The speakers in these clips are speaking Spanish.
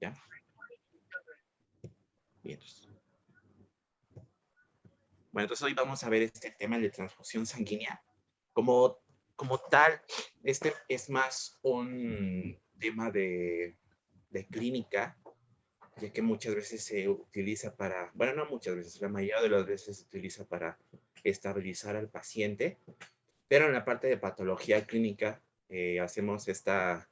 ¿Ya? Bien. Bueno, entonces hoy vamos a ver este tema de transfusión sanguínea. Como tal, este es más un tema de clínica, ya que muchas veces se utiliza para, bueno, no muchas veces, la mayoría de las veces se utiliza para estabilizar al paciente, pero en la parte de patología clínica hacemos esta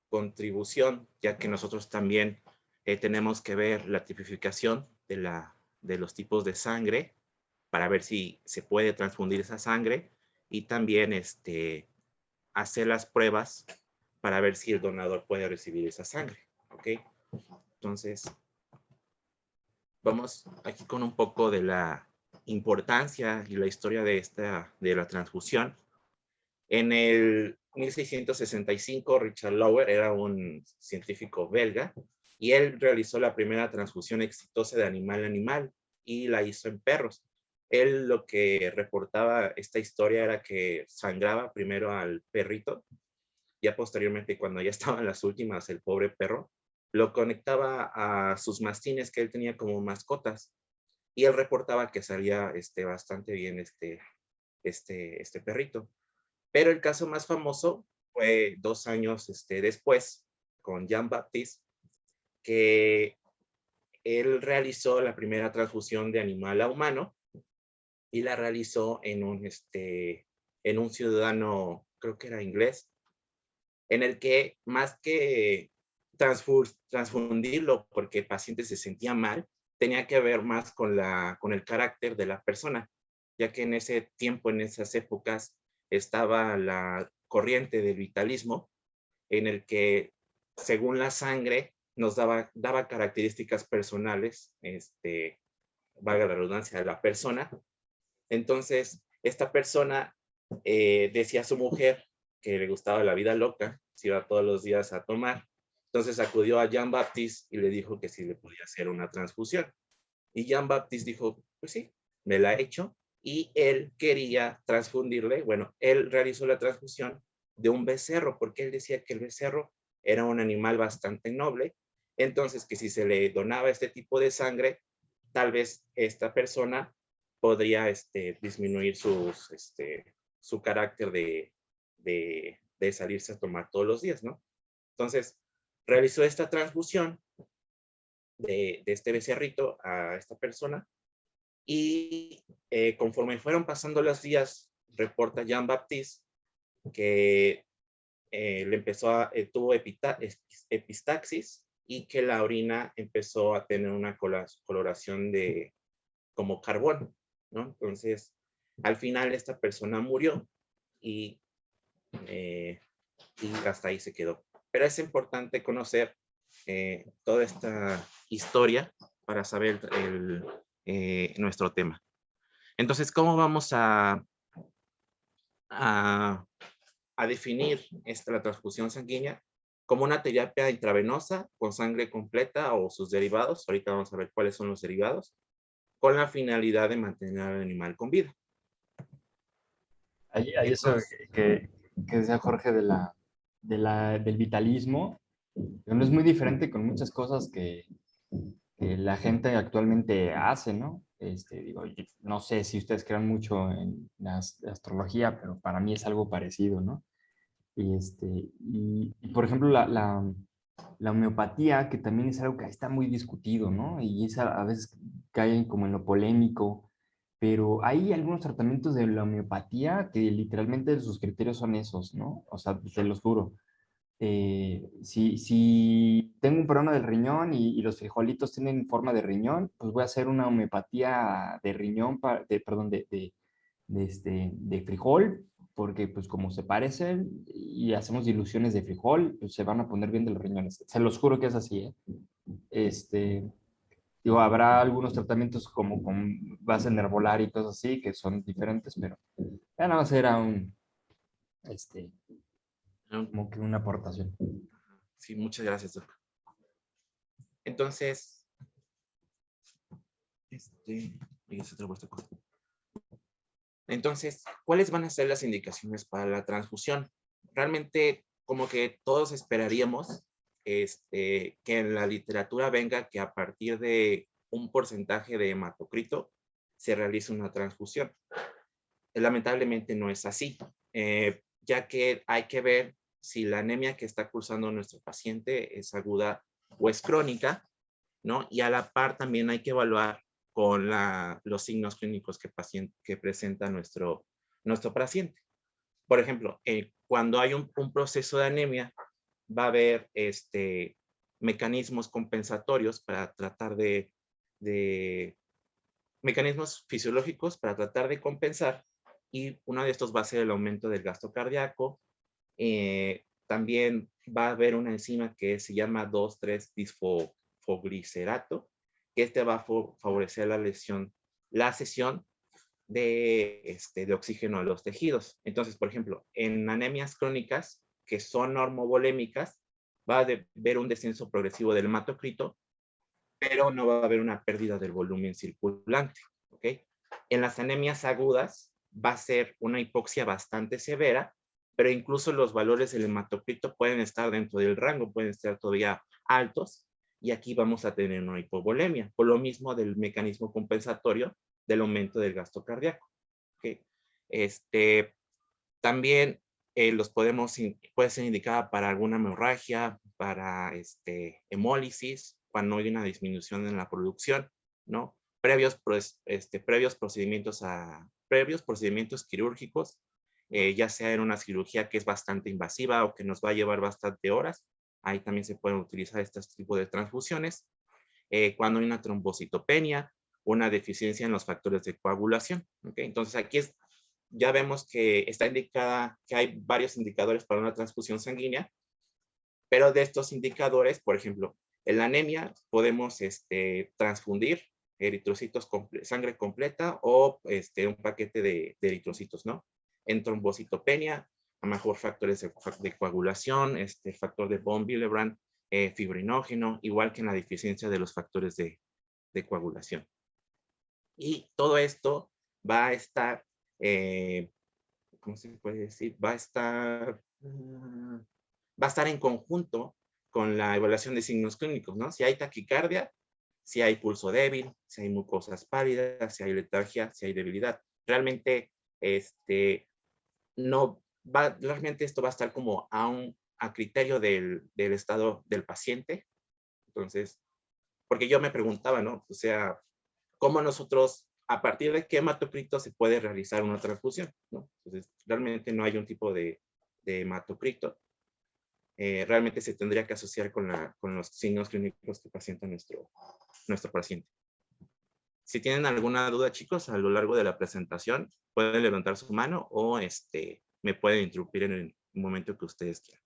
contribución, ya que nosotros también tenemos que ver la tipificación de los tipos de sangre para ver si se puede transfundir esa sangre y también hacer las pruebas para ver si el donador puede recibir esa sangre. ¿Ok? Entonces, vamos aquí con un poco de la importancia y la historia de la transfusión. En el 1665, Richard Lower era un científico belga y él realizó la primera transfusión exitosa de animal a animal y la hizo en perros. Él lo que reportaba esta historia era que sangraba primero al perrito, ya posteriormente cuando ya estaban las últimas, el pobre perro, lo conectaba a sus mastines que él tenía como mascotas y él reportaba que salía bastante bien este perrito. Pero el caso más famoso fue 2 años después, con Jean-Baptiste, que él realizó la primera transfusión de animal a humano y la realizó en un ciudadano, creo que era inglés, en el que más que transfundirlo porque el paciente se sentía mal, tenía que ver más con el carácter de la persona, ya que en ese tiempo, en esas épocas, estaba la corriente del vitalismo, en el que según la sangre nos daba características personales, valga la redundancia, de la persona. Entonces, esta persona decía a su mujer que le gustaba la vida loca, se iba todos los días a tomar. Entonces acudió a Jean-Baptiste y le dijo que si le podía hacer una transfusión. Y Jean-Baptiste dijo, pues sí, me la he hecho. Y él quería transfundirle, bueno, él realizó la transfusión de un becerro, porque él decía que el becerro era un animal bastante noble. Entonces, que si se le donaba este tipo de sangre, tal vez esta persona podría disminuir su carácter de salirse a tomar todos los días, ¿no? Entonces, realizó esta transfusión de este becerrito a esta persona y conforme fueron pasando los días, reporta Jean-Baptiste que tuvo epistaxis y que la orina empezó a tener una coloración de como carbón, ¿no? Entonces, al final esta persona murió y, eh, y hasta ahí se quedó. Pero es importante conocer toda esta historia para saber nuestro tema. Entonces, ¿cómo vamos a, a definir la transfusión sanguínea? Como una terapia intravenosa con sangre completa o sus derivados. Ahorita vamos a ver cuáles son los derivados, con la finalidad de mantener al animal con vida. Hay eso Entonces, que decía Jorge del vitalismo, no es muy diferente con muchas cosas que la gente actualmente hace, ¿no? Digo, no sé si ustedes crean mucho en la astrología, pero para mí es algo parecido, ¿no? Y por ejemplo, la homeopatía, que también es algo que está muy discutido, ¿no? Y es a veces cae como en lo polémico, pero hay algunos tratamientos de la homeopatía que literalmente sus criterios son esos, ¿no? O sea, te los juro. Si tengo un problema del riñón y los frijolitos tienen forma de riñón, pues voy a hacer una homeopatía de riñón, perdón, de frijol, porque pues como se parecen y hacemos diluciones de frijol, pues se van a poner bien de los riñones. Se los juro que es así, ¿eh? Este, Digo, habrá algunos tratamientos como con base en herbolaria y cosas así que son diferentes, pero ya nada más era este, como que una aportación. sí, muchas gracias, Doc. Entonces, entonces, ¿cuáles van a ser las indicaciones para la transfusión? Realmente, como que todos esperaríamos que en la literatura venga que a partir de un porcentaje de hematocrito se realice una transfusión. Lamentablemente no es así, ya que hay que ver si la anemia que está cursando nuestro paciente es aguda o es crónica, ¿no? Y a la par también hay que evaluar con los signos clínicos que presenta nuestro paciente. Por ejemplo, cuando hay un proceso de anemia, va a haber mecanismos compensatorios para tratar de mecanismos fisiológicos para tratar de compensar, y uno de estos va a ser el aumento del gasto cardíaco. También va a haber una enzima que se llama 2,3-disfosfoglicerato, que va a favorecer la cesión de oxígeno a los tejidos. Entonces, por ejemplo, en anemias crónicas que son normovolémicas, va a haber un descenso progresivo del hematocrito, pero no va a haber una pérdida del volumen circulante, ¿ok? En las anemias agudas va a ser una hipoxia bastante severa, pero incluso los valores del hematocrito pueden estar dentro del rango, pueden estar todavía altos, y aquí vamos a tener una hipovolemia, por lo mismo del mecanismo compensatorio del aumento del gasto cardíaco, ¿ok? También puede ser indicada para alguna hemorragia, para hemólisis, cuando hay una disminución en la producción, ¿no? Previos procedimientos quirúrgicos, ya sea en una cirugía que es bastante invasiva o que nos va a llevar bastante horas, ahí también se pueden utilizar estos tipos de transfusiones. Cuando hay una trombocitopenia, una deficiencia en los factores de coagulación, ¿ok? Entonces aquí ya vemos que está indicada, que hay varios indicadores para una transfusión sanguínea, pero de estos indicadores, por ejemplo, en la anemia podemos transfundir eritrocitos, sangre completa, o un paquete de eritrocitos, ¿no? En trombocitopenia, a lo mejor factores de coagulación, factor de von Willebrand, fibrinógeno, igual que en la deficiencia de los factores de coagulación. Y todo esto va a estar, ¿cómo se puede decir? Va a estar en conjunto con la evaluación de signos clínicos, ¿no? Si hay taquicardia, si hay pulso débil, si hay mucosas pálidas, si hay letargia, si hay debilidad. Realmente, realmente esto va a estar como a criterio del estado del paciente. Entonces, porque yo me preguntaba, ¿no? O sea, ¿cómo nosotros, a partir de qué hematocrito se puede realizar una transfusión, ¿no? Entonces, realmente no hay un tipo de hematocrito. Realmente se tendría que asociar con los signos clínicos que presenta nuestro paciente. Si tienen alguna duda, chicos, a lo largo de la presentación, pueden levantar su mano o me pueden interrumpir en el momento que ustedes quieran.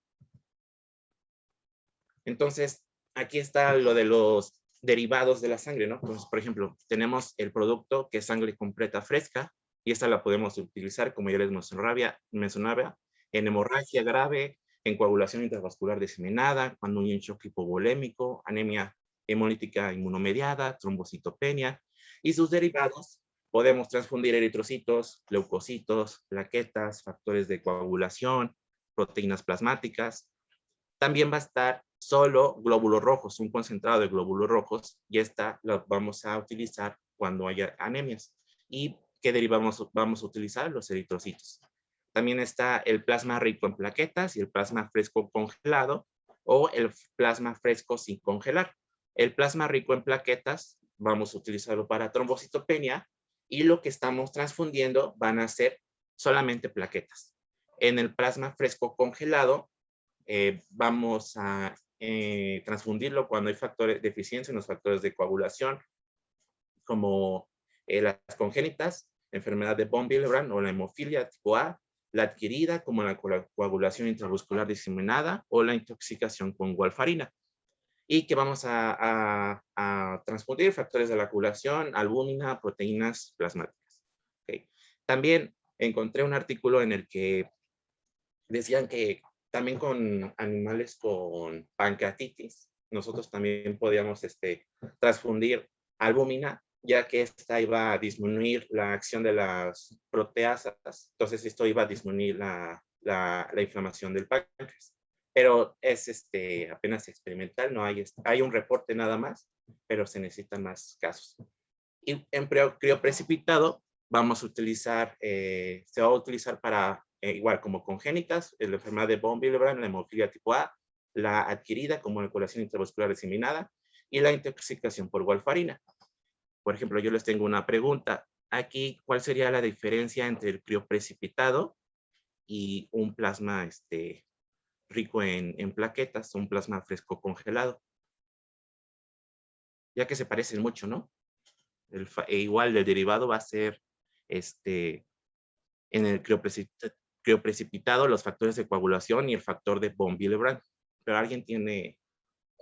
Entonces, aquí está lo de los derivados de la sangre, ¿no? Pues, por ejemplo, tenemos el producto que es sangre completa fresca, y esta la podemos utilizar, como ya les mencionaba, en hemorragia grave, en coagulación intravascular diseminada, cuando hay un shock hipovolémico, anemia hemolítica inmunomediada, trombocitopenia, y sus derivados. Podemos transfundir eritrocitos, leucocitos, plaquetas, factores de coagulación, proteínas plasmáticas. También va a estar solo glóbulos rojos, un concentrado de glóbulos rojos, y esta lo vamos a utilizar cuando haya anemias. ¿Y qué derivamos vamos a utilizar? Los eritrocitos. También está el plasma rico en plaquetas y el plasma fresco congelado, o el plasma fresco sin congelar. El plasma rico en plaquetas vamos a utilizarlo para trombocitopenia, y lo que estamos transfundiendo van a ser solamente plaquetas. En el plasma fresco congelado vamos a transfundirlo cuando hay deficiencia en los factores de coagulación, como las congénitas, enfermedad de von Willebrand o la hemofilia tipo A, la adquirida como la coagulación intramuscular diseminada o la intoxicación con warfarina. Y que vamos a transfundir factores de la coagulación, albúmina, proteínas plasmáticas. Okay. También encontré un artículo en el que decían que también con animales con pancreatitis, nosotros también podíamos transfundir albúmina, ya que esta iba a disminuir la acción de las proteasas. Entonces esto iba a disminuir la inflamación del páncreas. pero es apenas experimental, no hay, hay un reporte nada más, pero se necesitan más casos. Y en crioprecipitado vamos a utilizar, se va a utilizar para, igual como congénitas, la enfermedad de von Willebrand, la hemofilia tipo A, la adquirida como la coagulación intravascular diseminada y la intoxicación por warfarina. Por ejemplo, yo les tengo una pregunta. Aquí, ¿cuál sería la diferencia entre el crioprecipitado y un plasma rico en plaquetas, un plasma fresco congelado? Ya que se parecen mucho, ¿no? Igual el derivado va a ser en el crioprecipitado los factores de coagulación y el factor de von Willebrand. ¿Pero alguien tiene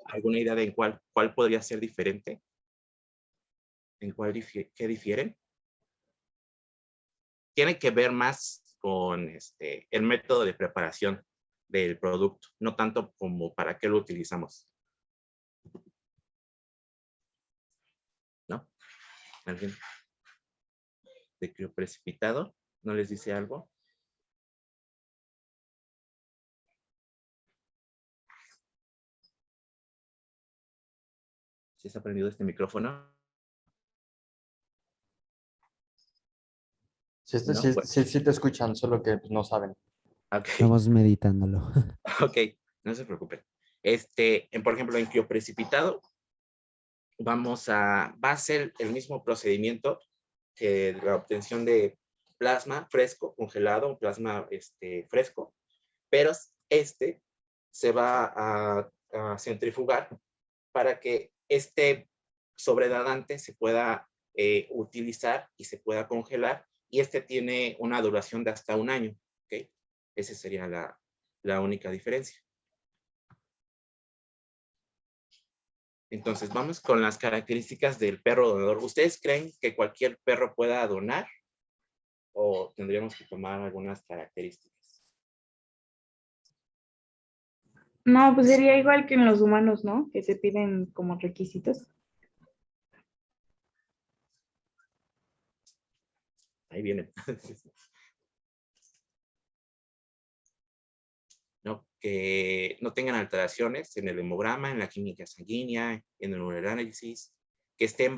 alguna idea de cuál podría ser diferente? ¿En qué difieren? Tiene que ver más con el método de preparación del producto, no tanto como para qué lo utilizamos. ¿No? ¿Alguien de crioprecipitado no les dice algo? ¿Sí se ha prendido este micrófono? Sí, ¿No? Bueno, sí te escuchan, solo que pues, no saben. ok. Estamos meditándolo. Ok, no se preocupen. Por ejemplo, en crioprecipitado, va a ser el mismo procedimiento que la obtención de plasma fresco, congelado, un plasma fresco, pero se va a centrifugar para que este sobredadante se pueda utilizar y se pueda congelar, y tiene una duración de hasta un año. ¿Okay? Esa sería la única diferencia. Entonces, vamos con las características del perro donador. ¿Ustedes creen que cualquier perro pueda donar o tendríamos que tomar algunas características? No, pues sería igual que en los humanos, ¿no? Que se piden como requisitos. Ahí viene. ¿No? Que no tengan alteraciones en el hemograma, en la química sanguínea, en el ureanálisis, que estén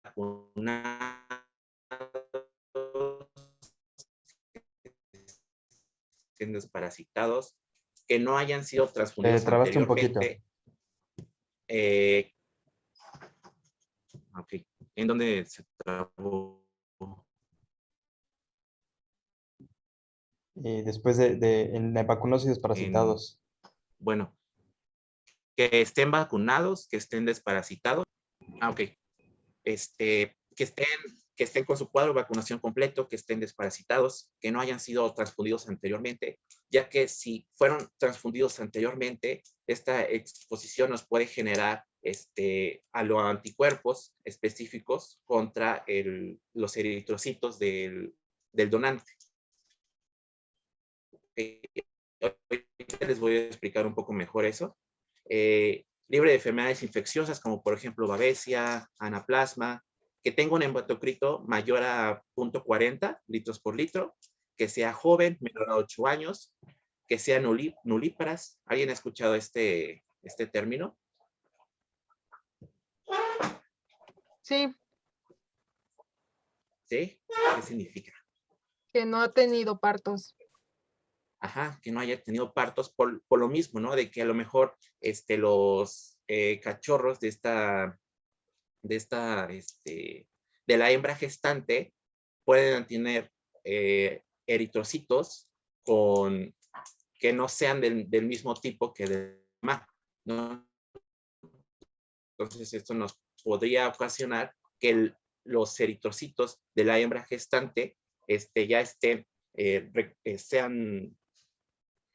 vacunados, estén desparasitados, que no hayan sido transfundidos Trabaste un poquito. anteriormente. Ok, ¿en dónde se trabó? Y después en vacunados y desparasitados. Bueno, que estén vacunados, que estén desparasitados. Ok. Que estén con su cuadro de vacunación completo, que estén desparasitados, que no hayan sido transfundidos anteriormente, ya que si fueron transfundidos anteriormente, esta exposición nos puede generar a los anticuerpos específicos contra los eritrocitos del donante. Les voy a explicar un poco mejor eso. Libre de enfermedades infecciosas como por ejemplo babesia, anaplasma, que tenga un hematocrito mayor a 0.40 litros por litro, que sea joven, menor a 8 años, que sea nulíparas. ¿Alguien ha escuchado este término? Sí, ¿Sí? ¿Qué significa? que no ha tenido partos. Ajá, que no haya tenido partos por lo mismo, ¿no? De que a lo mejor los cachorros de la hembra gestante pueden tener eritrocitos que no sean del mismo tipo que de mamá, ¿no? Entonces esto nos podría ocasionar que los eritrocitos de la hembra gestante ya sean,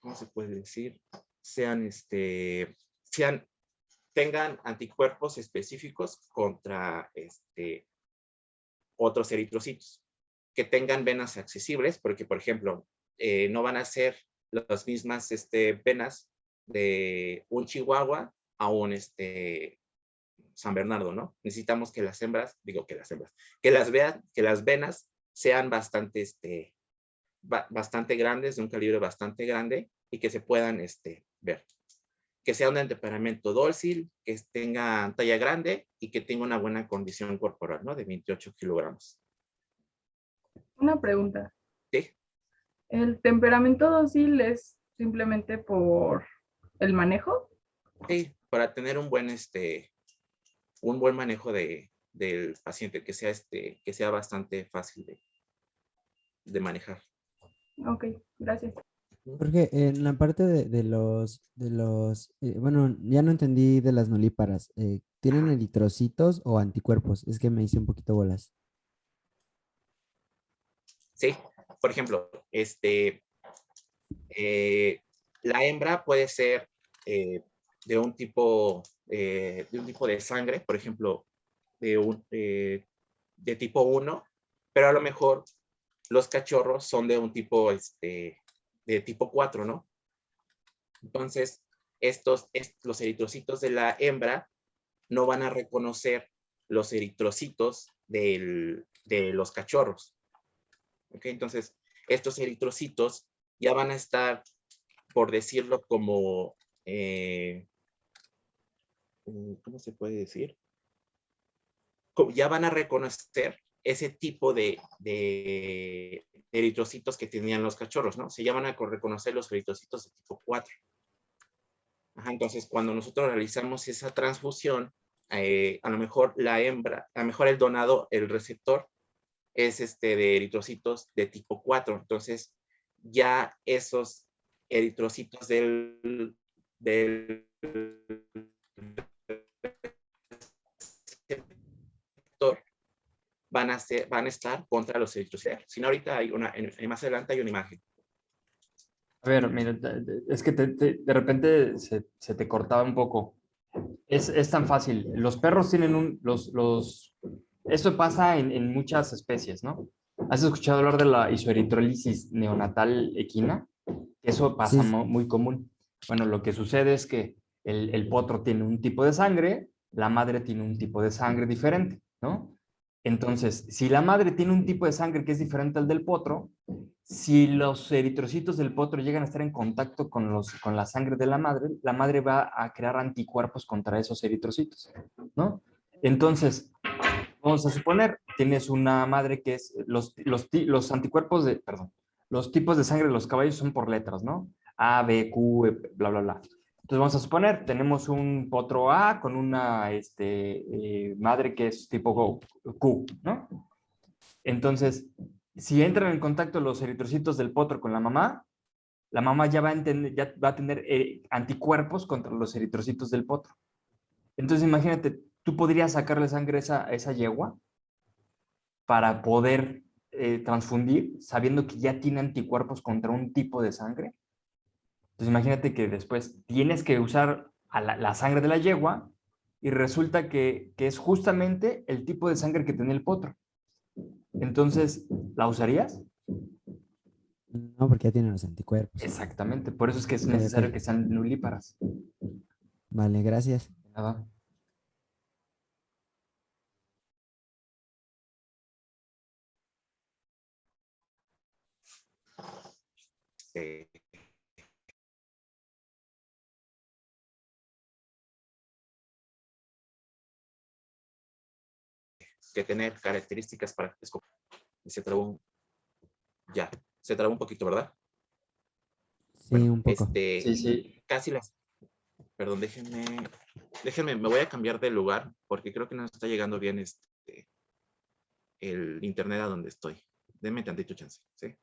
¿cómo se puede decir? Tengan anticuerpos específicos contra otros eritrocitos, que tengan venas accesibles, porque, por ejemplo, no van a ser las mismas venas de un chihuahua a un San Bernardo, ¿no? Necesitamos que las hembras, que las venas sean bastante grandes, de un calibre bastante grande, y que se puedan ver. Que sea un temperamento dócil, que tenga talla grande y que tenga una buena condición corporal, ¿no? De 28 kilogramos. Una pregunta. ¿Sí? ¿El temperamento dócil es simplemente por el manejo? Sí, para tener un buen manejo del paciente, que sea bastante fácil de manejar. Ok, gracias. Jorge, en la parte bueno, ya no entendí de las nulíparas. ¿Tienen eritrocitos o anticuerpos? Es que me hice un poquito bolas. Sí, por ejemplo, la hembra puede ser de un tipo de sangre, por ejemplo, de tipo 1, pero a lo mejor los cachorros son de un tipo, de tipo 4, ¿no? Entonces, los eritrocitos de la hembra no van a reconocer los eritrocitos de los cachorros. ¿Ok? Entonces, estos eritrocitos ya van a estar, por decirlo como, ¿cómo se puede decir? Ya van a reconocer ese tipo de eritrocitos que tenían los cachorros, ¿no? Se llaman a reconocer los eritrocitos de tipo 4. Ajá, entonces, cuando nosotros realizamos esa transfusión, a lo mejor la hembra, a lo mejor el donado, el receptor, es de eritrocitos de tipo 4. Entonces, ya esos eritrocitos del receptor van a estar contra los eritrocitos. Si no, ahorita más adelante hay una imagen. A ver, mira, es que de repente se te cortaba un poco. Es tan fácil. Los perros tienen Eso pasa en muchas especies, ¿no? ¿Has escuchado hablar de la isoeritrólisis neonatal equina? Eso pasa Sí, muy común. Bueno, lo que sucede es que el potro tiene un tipo de sangre, la madre tiene un tipo de sangre diferente, ¿no? Entonces, si la madre tiene un tipo de sangre que es diferente al del potro, si los eritrocitos del potro llegan a estar en contacto con la sangre de la madre va a crear anticuerpos contra esos eritrocitos, ¿no? Entonces, vamos a suponer, tienes una madre que es, los anticuerpos perdón, los tipos de sangre de los caballos son por letras, ¿no? A, B, Q, bla, bla, bla. Entonces vamos a suponer, tenemos un potro A con una madre que es tipo Q, ¿no? Entonces, si entran en contacto los eritrocitos del potro con la mamá ya va a tener anticuerpos contra los eritrocitos del potro. Entonces, imagínate, tú podrías sacarle sangre a esa yegua para poder transfundir, sabiendo que ya tiene anticuerpos contra un tipo de sangre. Entonces, imagínate que después tienes que usar la sangre de la yegua y resulta que es justamente el tipo de sangre que tenía el potro. Entonces, ¿la usarías? no, porque ya tienen los anticuerpos. Exactamente, por eso es que es Ok, necesario ok. que sean nulíparas. Vale, gracias. Nada. Eh, que tener características para escoger. Se trabó ya, se trabó un poquito, ¿verdad? Sí, Bueno, un poco. Sí, sí. casi perdón, déjenme, me voy a cambiar de lugar porque creo que no está llegando bien el internet a donde estoy. Denme tantito chance, ¿sí?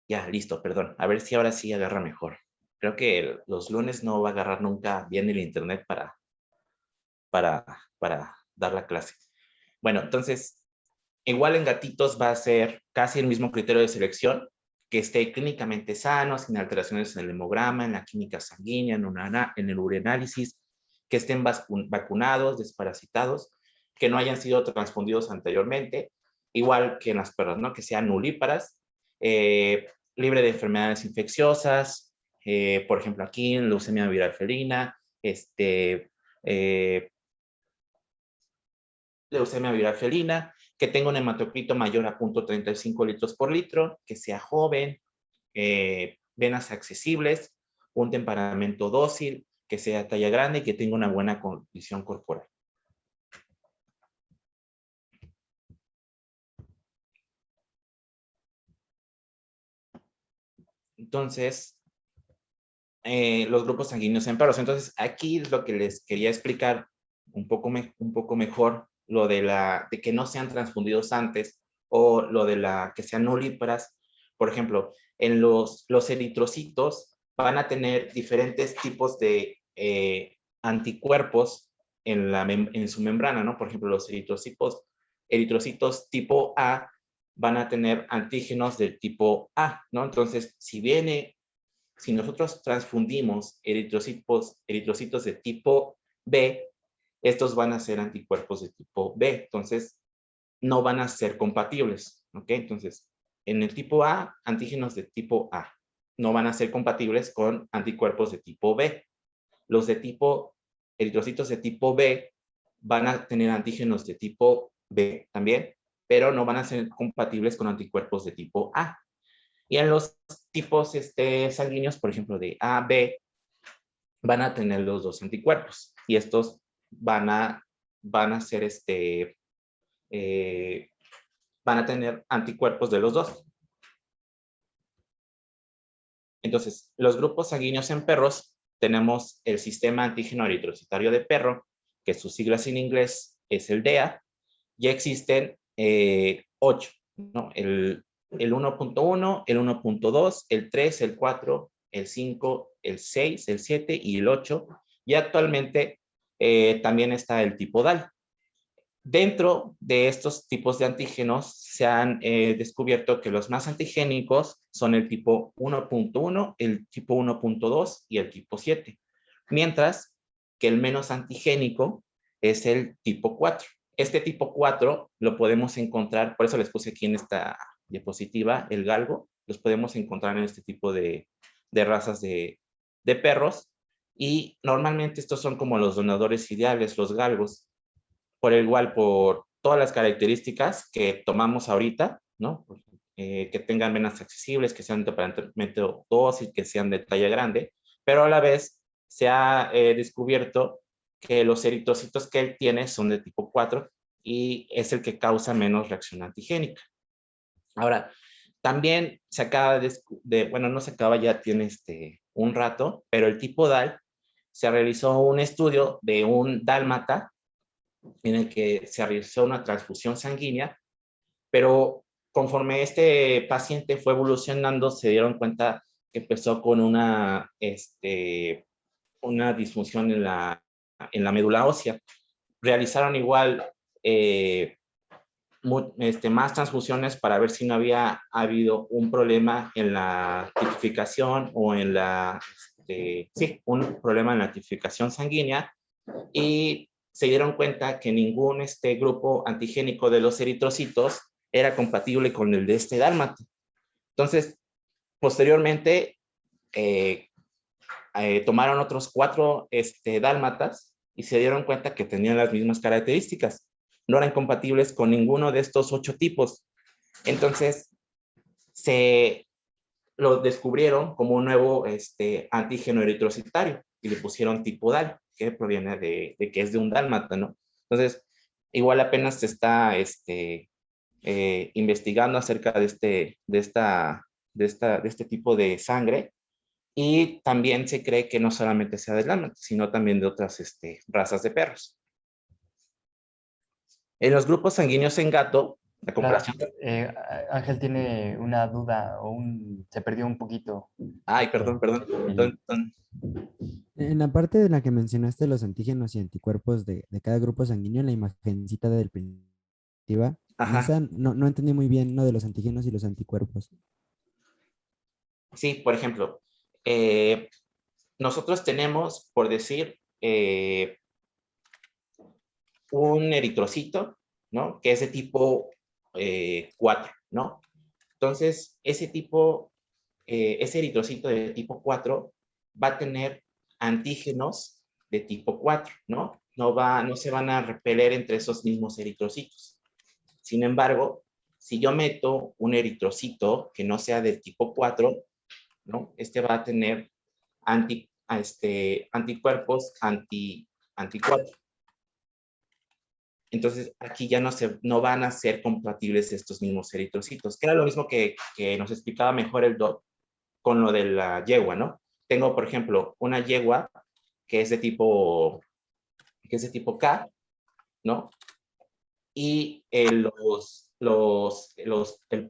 Ya, listo, perdón. A ver si ahora sí agarra mejor. Creo que los lunes no va a agarrar nunca bien el internet para, para dar la clase. Bueno, entonces, igual en gatitos va a ser casi el mismo criterio de selección, que esté clínicamente sano, sin alteraciones en el hemograma, en la química sanguínea, en el ureanálisis, que estén vacunados, desparasitados, que no hayan sido transfundidos anteriormente, igual que en las perras, ¿no? Que sean nulíparas, libre de enfermedades infecciosas, por ejemplo aquí, leucemia viral felina, leucemia viral felina, que tenga un hematocrito mayor a 0.35 litros por litro, que sea joven, venas accesibles, un temperamento dócil, que sea talla grande y que tenga una buena condición corporal. Entonces, los grupos sanguíneos en perros. Entonces, aquí es lo que les quería explicar un poco mejor, lo de que no sean transfundidos antes o lo de que sean nulíparas. Por ejemplo, en los eritrocitos van a tener diferentes tipos de anticuerpos en su membrana, ¿no? Por ejemplo, los eritrocitos tipo A van a tener antígenos del tipo A, ¿no? Entonces, si nosotros transfundimos eritrocitos de tipo B, estos van a ser anticuerpos de tipo B, entonces no van a ser compatibles, ¿ok? Entonces, en el tipo A, antígenos de tipo A no van a ser compatibles con anticuerpos de tipo B. Los eritrocitos de tipo B van a tener antígenos de tipo B también, pero no van a ser compatibles con anticuerpos de tipo A. Y en los tipos sanguíneos, por ejemplo, de A, B, van a tener los dos anticuerpos. Y estos van a ser van a tener anticuerpos de los dos. Entonces, los grupos sanguíneos en perros, tenemos el sistema antígeno eritrocitario de perro, que sus siglas en inglés es el DEA. Ya existen 8, ¿no? El 1.1, el 1.2, el 3, el 4, el 5, el 6, el 7 y el 8. Y actualmente también está el tipo DAL. Dentro de estos tipos de antígenos se han descubierto que los más antigénicos son el tipo 1.1, el tipo 1.2 y el tipo 7, mientras que el menos antigénico es el tipo 4. Este tipo 4 lo podemos encontrar, por eso les puse aquí en esta diapositiva el galgo, los podemos encontrar en este tipo de razas de perros, y normalmente estos son como los donadores ideales, los galgos, por todas las características que tomamos ahorita, ¿no? Que tengan venas accesibles, que sean de temperamento dócil, que sean de talla grande, pero a la vez se ha descubierto que los eritrocitos que él tiene son de tipo 4 y es el que causa menos reacción antigénica. Ahora, también se acaba bueno, no se acaba, ya tiene un rato, pero el tipo DAL, se realizó un estudio de un dálmata en el que se realizó una transfusión sanguínea, pero conforme este paciente fue evolucionando, se dieron cuenta que empezó con una disfunción en la médula ósea. Realizaron igual más transfusiones para ver si no había habido un problema en la tipificación o en un problema en la tipificación sanguínea, y se dieron cuenta que ningún grupo antigénico de los eritrocitos era compatible con el de este dálmata. Entonces, posteriormente, tomaron otros 4 dálmatas y se dieron cuenta que tenían las mismas características. No eran compatibles con ninguno de estos 8 tipos. Entonces, se lo descubrieron como un nuevo antígeno eritrocitario y le pusieron tipo DAL, que proviene de que es de un dálmata, ¿no? Entonces, igual apenas se está investigando acerca de este tipo de sangre, y también se cree que no solamente sea de dálmata, sino también de otras razas de perros. En los grupos sanguíneos en gato, La comparación. Ángel tiene una duda se perdió un poquito. Ay, perdón. En la parte de la que mencionaste los antígenos y anticuerpos de cada grupo sanguíneo, en la imagencita del principio, en Ajá. esa no entendí muy bien lo de los antígenos y los anticuerpos. Sí, por ejemplo, nosotros tenemos, por decir, un eritrocito, ¿no? Que es de tipo 4, ¿no? Entonces, ese eritrocito de tipo 4 va a tener antígenos de tipo 4, ¿no? No se van a repeler entre esos mismos eritrocitos. Sin embargo, si yo meto un eritrocito que no sea del tipo 4, ¿no? Este va a tener anticuerpos anti-4. Entonces, aquí ya no van a ser compatibles estos mismos eritrocitos, que era lo mismo que nos explicaba mejor el doc con lo de la yegua, ¿no? Tengo, por ejemplo, una yegua que es de tipo K, ¿no? Y el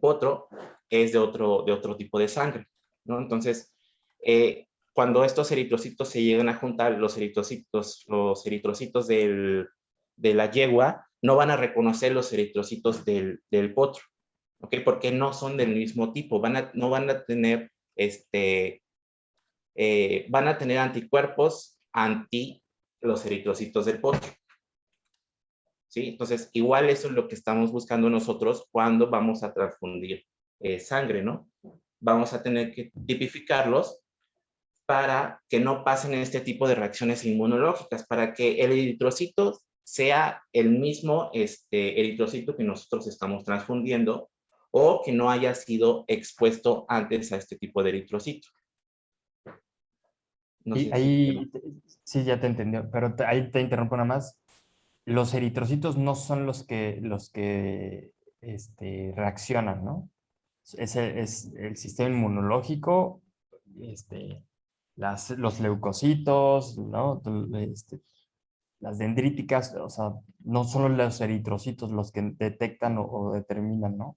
potro es de otro tipo de sangre, ¿no? Entonces, cuando estos eritrocitos se llegan a juntar, los eritrocitos de la yegua no van a reconocer los eritrocitos del potro, ¿ok? Porque no son del mismo tipo, no van a tener van a tener anticuerpos anti los eritrocitos del potro. ¿Sí? Entonces, igual eso es lo que estamos buscando nosotros cuando vamos a transfundir sangre, ¿no? Vamos a tener que tipificarlos para que no pasen este tipo de reacciones inmunológicas, para que el eritrocito sea el mismo eritrocito que nosotros estamos transfundiendo o que no haya sido expuesto antes a este tipo de eritrocito. No Y sé ahí, sí, ya te entendió, pero ahí te interrumpo nada más. Los eritrocitos no son los que reaccionan, ¿no? Ese es el sistema inmunológico, los leucocitos, ¿no? Las dendríticas, o sea, no son los eritrocitos los que detectan o determinan, ¿no?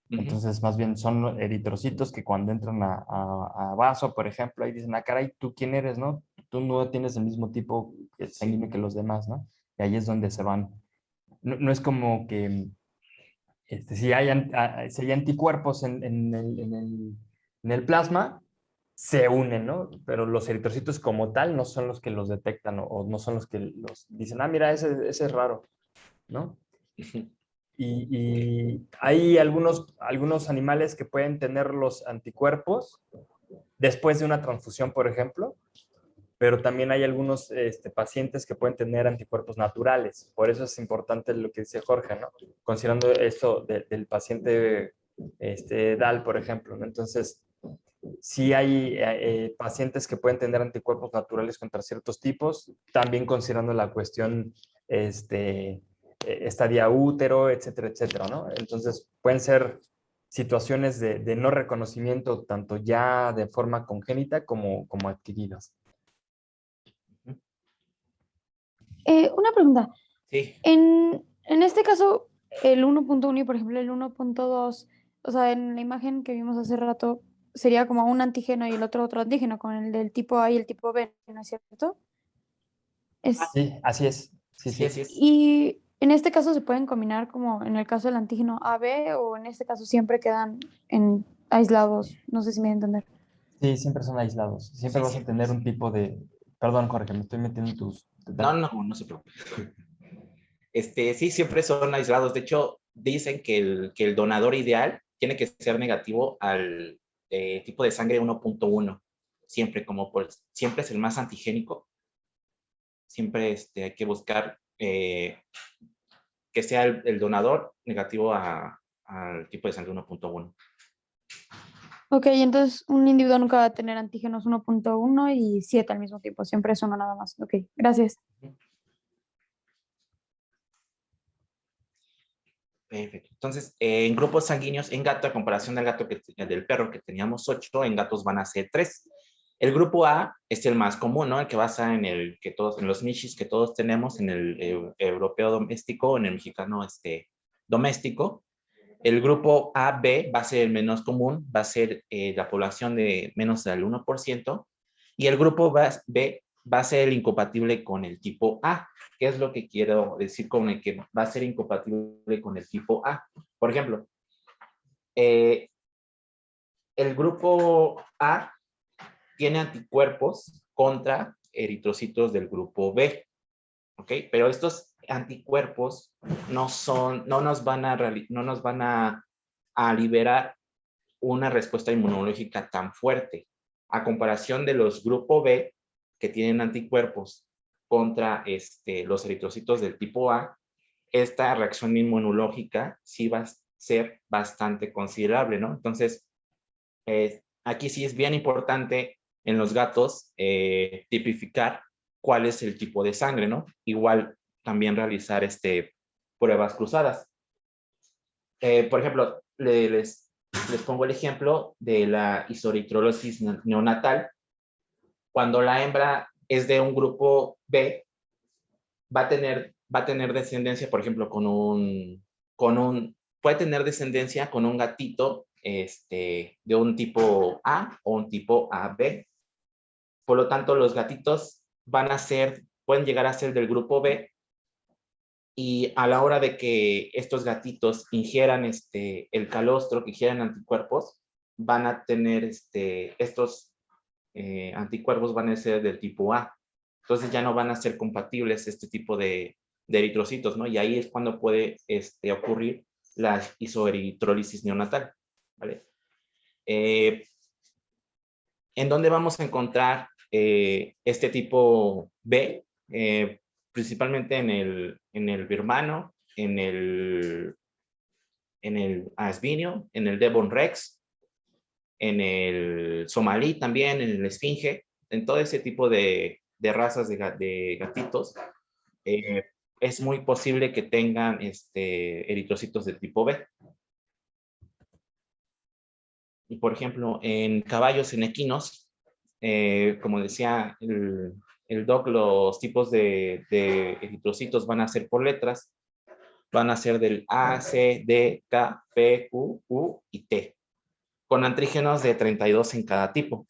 Entonces, más bien son eritrocitos que cuando entran a vaso, por ejemplo, ahí dicen, ah, caray, ¿tú quién eres, no? Tú no tienes el mismo tipo sanguíneo que los demás, ¿no? Y ahí es donde se van. No es como que si hay anticuerpos en el plasma, se unen, ¿no? Pero los eritrocitos como tal no son los que los detectan o no son los que los dicen, ah, mira, ese es raro, ¿no? Y hay algunos animales que pueden tener los anticuerpos después de una transfusión, por ejemplo, pero también hay algunos pacientes que pueden tener anticuerpos naturales. Por eso es importante lo que dice Jorge, ¿no? Considerando esto del paciente DAL, por ejemplo, ¿no? Entonces, sí hay pacientes que pueden tener anticuerpos naturales contra ciertos tipos, también considerando la cuestión estadia útero, etcétera, etcétera, ¿no? Entonces, pueden ser situaciones de no reconocimiento tanto ya de forma congénita como adquiridas. Una pregunta. Sí. En este caso, el 1.1 y por ejemplo el 1.2, o sea, en la imagen que vimos hace rato, sería como un antígeno y el otro antígeno, con el del tipo A y el tipo B, ¿no es cierto? Sí, así es. Sí, Sí, sí. así es. Y en este caso se pueden combinar como en el caso del antígeno AB o en este caso siempre quedan aislados. No sé si me voy a entender. Sí, siempre son aislados. Siempre Sí, vas a sí. tener un tipo de... Perdón, Jorge, me estoy metiendo en tus... No se preocupe. Sí, siempre son aislados. De hecho, dicen que el donador ideal tiene que ser negativo al tipo de sangre 1.1. Siempre, siempre es el más antigénico. Siempre hay que buscar que sea el donador negativo al tipo de sangre 1.1. Ok, entonces un individuo nunca va a tener antígenos 1.1 y 7 al mismo tiempo, siempre es uno nada más. Ok, gracias. Perfecto. Entonces, en grupos sanguíneos, en gato, a comparación del perro que teníamos 8, en gatos van a ser 3. El grupo A es el más común, ¿no? El que basa en los nichis que todos tenemos, en el europeo doméstico, en el mexicano doméstico. El grupo AB va a ser el menos común, va a ser la población de menos del 1%, y el grupo B va a ser el incompatible con el tipo A. ¿Qué es lo que quiero decir con el que va a ser incompatible con el tipo A? Por ejemplo, el grupo A tiene anticuerpos contra eritrocitos del grupo B, ¿ok? Pero estos anticuerpos no nos van a liberar una respuesta inmunológica tan fuerte, a comparación de los grupo B, que tienen anticuerpos contra los eritrocitos del tipo A. Esta reacción inmunológica sí va a ser bastante considerable, ¿no? Entonces, aquí sí es bien importante en los gatos tipificar cuál es el tipo de sangre, ¿no? Igual también realizar pruebas cruzadas. Por ejemplo, les pongo el ejemplo de la isoeritrolosis neonatal. Cuando la hembra es de un grupo B, va a tener descendencia, por ejemplo, puede tener descendencia con un gatito de un tipo A o un tipo AB. Por lo tanto, los gatitos pueden llegar a ser del grupo B, y a la hora de que estos gatitos ingieran el calostro, que ingieran anticuerpos, van a tener estos anticuerpos van a ser del tipo A. Entonces ya no van a ser compatibles este tipo de eritrocitos, ¿no? Y ahí es cuando puede ocurrir la isoeritrólisis neonatal, ¿vale? ¿En dónde vamos a encontrar este tipo B? Principalmente en el birmano, en el asvinio, en el devon rex, en el somalí también, en el esfinge, en todo ese tipo de razas de gatitos. Es muy posible que tengan eritrocitos de tipo B. Y por ejemplo, en caballos en equinos, como decía el doc, los tipos de eritrocitos van a ser por letras, van a ser del A, C, D, K, P, Q, U y T, con antígenos de 32 en cada tipo.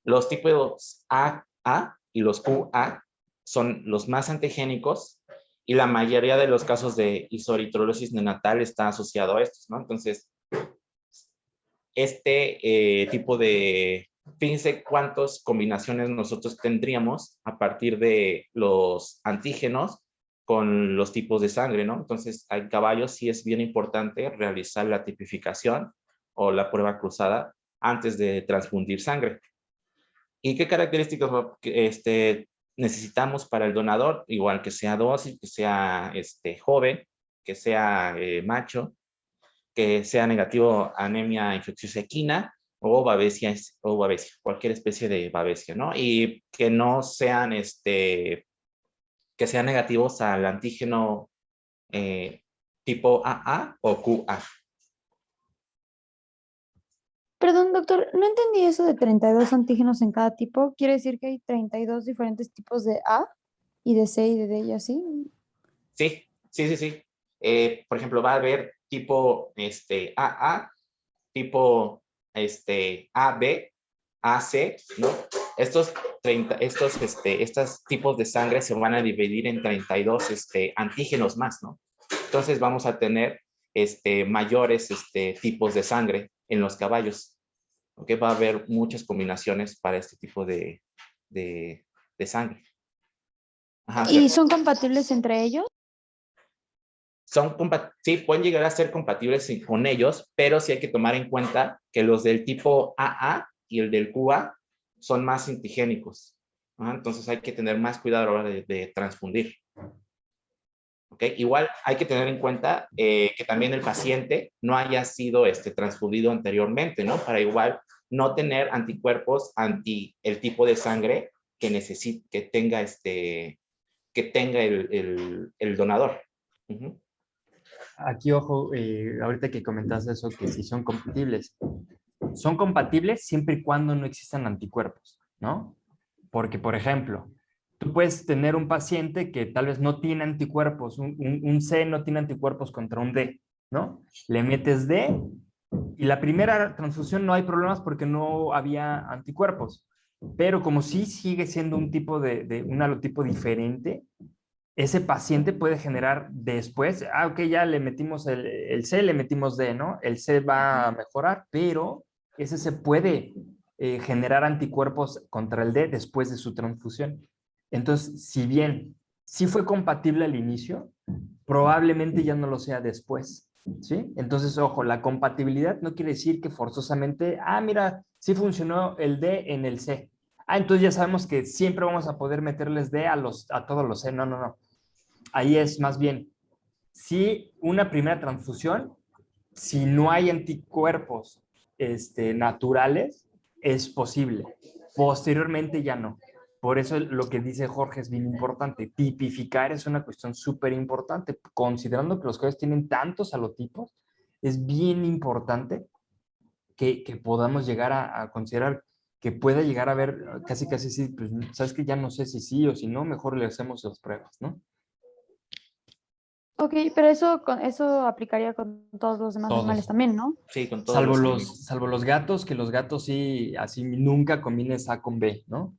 Los tipos AA y los QA son los más antigénicos, y la mayoría de los casos de isoeritrolosis neonatal está asociado a estos, ¿no? Entonces, tipo de, fíjense cuántas combinaciones nosotros tendríamos a partir de los antígenos con los tipos de sangre, ¿no? Entonces, hay caballos, sí es bien importante realizar la tipificación o la prueba cruzada antes de transfundir sangre. ¿Y qué características necesitamos para el donador? Igual que sea dócil, que sea joven, que sea macho, que sea negativo a anemia infecciosa equina o babesia, cualquier especie de babesia, ¿no? Y que no sean, que sean negativos al antígeno tipo AA o QA. Perdón, doctor, no entendí eso de 32 antígenos en cada tipo. ¿Quiere decir que hay 32 diferentes tipos de A y de C y de D y así? Sí, sí, sí, sí. Por ejemplo, va a haber tipo AA, tipo AB, AC, ¿no? Estos tipos de sangre se van a dividir en 32 antígenos más, ¿no? Entonces vamos a tener mayores tipos de sangre en los caballos, ¿ok? Va a haber muchas combinaciones para este tipo de sangre. Ajá, ¿Y son compatibles entre ellos? sí, pueden llegar a ser compatibles con ellos, pero sí hay que tomar en cuenta que los del tipo AA y el del QA son más antigénicos. Entonces hay que tener más cuidado a la hora de transfundir. ¿Okay? Igual hay que tener en cuenta que también el paciente no haya sido transfundido anteriormente, ¿no? Para igual no tener anticuerpos anti el tipo de sangre que tenga el donador. Uh-huh. Aquí, ojo, ahorita que comentas eso, que si son compatibles. Son compatibles siempre y cuando no existan anticuerpos, ¿no? Porque, por ejemplo, tú puedes tener un paciente que tal vez no tiene anticuerpos, un C no tiene anticuerpos contra un D, ¿no? Le metes D y la primera transfusión no hay problemas porque no había anticuerpos. Pero como sí sigue siendo un halotipo diferente, ese paciente puede generar después, ok, ya le metimos el C, le metimos D, ¿no? El C va a mejorar, pero ese se puede generar anticuerpos contra el D después de su transfusión. Entonces, si bien sí fue compatible al inicio, probablemente ya no lo sea después, ¿sí? Entonces, ojo, la compatibilidad no quiere decir que forzosamente, mira, sí funcionó el D en el C. Entonces ya sabemos que siempre vamos a poder meterles D a todos los C. No, no, no. Ahí es más bien, si una primera transfusión, si no hay anticuerpos naturales, es posible. Posteriormente ya no. Por eso lo que dice Jorge es bien importante. Tipificar es una cuestión súper importante. Considerando que los caballos tienen tantos halotipos, es bien importante que podamos llegar a considerar que pueda llegar a ver casi casi sí, pues sabes que ya no sé si sí o si no, mejor le hacemos las pruebas, ¿no? Ok, pero eso aplicaría con todos los demás animales Todos. también, ¿no? Sí, con todos los animales. Salvo los gatos, que los gatos sí, así nunca combines A con B, ¿no?